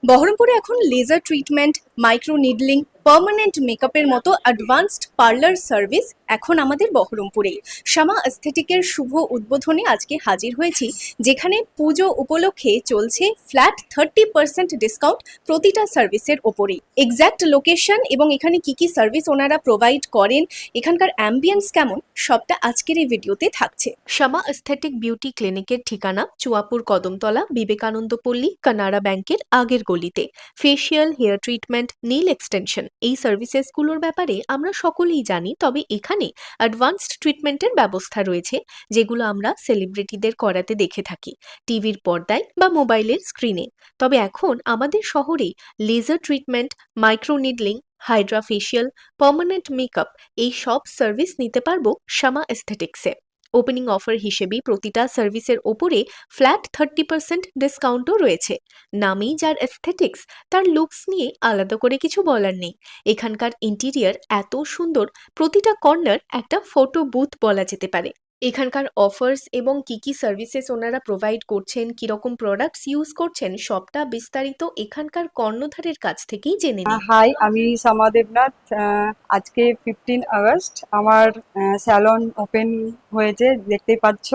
বহরমপুরে এখন laser treatment, micro needling, permanent মেকআপের মতো অ্যাডভান্সড পার্লার সার্ভিস এখন আমাদের বহরমপুরেই। শ্যামা এস্থেটিকের শুভ উদ্বোধনে আজকে হাজির হয়েছি, যেখানে পুজো উপলক্ষে চলছে ফ্ল্যাট 30% ডিসকাউন্ট প্রতিটা সার্ভিসের ওপরেই। এক্স্যাক্ট লোকেশন এবং এখানে কি কি সার্ভিস ওনারা প্রোভাইড করেন, এখানকার অ্যাম্বিয়েন্স কেমন, সবটা আজকের এই ভিডিওতে থাকছে। শ্যামা এস্থেটিক বিউটি ক্লিনিকের ঠিকানা চুয়াপুর কদমতলা, বিবেকানন্দ পল্লী, কানাড়া ব্যাংকের আগের গলিতে। Facial, hair treatment, nail extension এই সার্ভিসেসগুলোর ব্যাপারে আমরা সকলেই জানি, তবে এখানে অ্যাডভান্সড ট্রিটমেন্টের ব্যবস্থা রয়েছে, যেগুলো আমরা সেলিব্রিটিদের করাতে দেখে থাকি টিভির পর্দায় বা মোবাইলের স্ক্রিনে। তবে এখন আমাদের শহরে laser treatment, micro needling, hydra facial, permanent makeup এই সব সার্ভিস নিতে পারবো শ্যামা এস্থেটিক্সে। ওপেনিং অফার হিসেবে প্রতিটা সার্ভিসের ওপরে ফ্ল্যাট 30% ডিসকাউন্টও রয়েছে। নামেই যার এস্থেটিক্স, তার লুকস নিয়ে আলাদা করে কিছু বলার নেই। এখানকার ইন্টেরিয়ার এত সুন্দর, প্রতিটা কর্নার একটা ফটো বুথ বলা যেতে পারে। এখানকার অফার্স এবং কি কি সার্ভিসেস ওনারা প্রোভাইড করছেন, কিরকম প্রোডাক্টস ইউজ করছেন, সবটা বিস্তারিত এখানকার কর্ণধারের কাছ থেকেই জেনে নিই। হাই, আমি সমা দেবনাথ। আজকে 15 আগস্ট আমার স্যালন ওপেন হয়েছে, দেখতেই পাচ্ছ।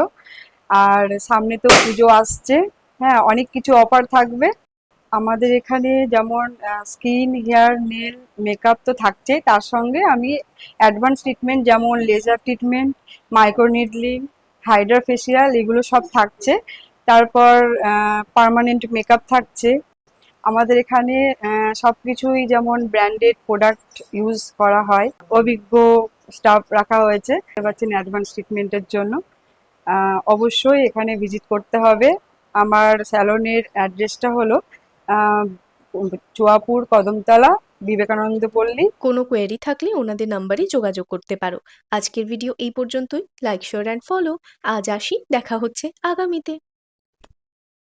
আর সামনে তো পুজো আসছে। হ্যাঁ, অনেক কিছু অফার থাকবে আমাদের এখানে, যেমন স্কিন, হেয়ার, নেল, মেকআপ তো থাকছে। তার সঙ্গে আমি অ্যাডভান্স ট্রিটমেন্ট যেমন laser treatment, micro needling, hydra facial এগুলো সব থাকছে। তারপর পার্মানেন্ট মেকআপ থাকছে। আমাদের এখানে সবকিছুই যেমন ব্র্যান্ডেড প্রোডাক্ট ইউজ করা হয়। অভিজ্ঞ স্টাফ রাখা হয়েছে পাচ্ছেন অ্যাডভান্স ট্রিটমেন্টের জন্য। অবশ্যই এখানে ভিজিট করতে হবে। আমার স্যালনের অ্যাড্রেসটা হলো আহ, চুয়াপুর কদমতলা, বিবেকানন্দ পল্লী। কোনো কোয়েরি থাকলে ওনাদের নাম্বারে যোগাযোগ করতে পারো। আজকের ভিডিও এই পর্যন্তই। Like, share and follow. আজ আসি, দেখা হচ্ছে আগামীতে।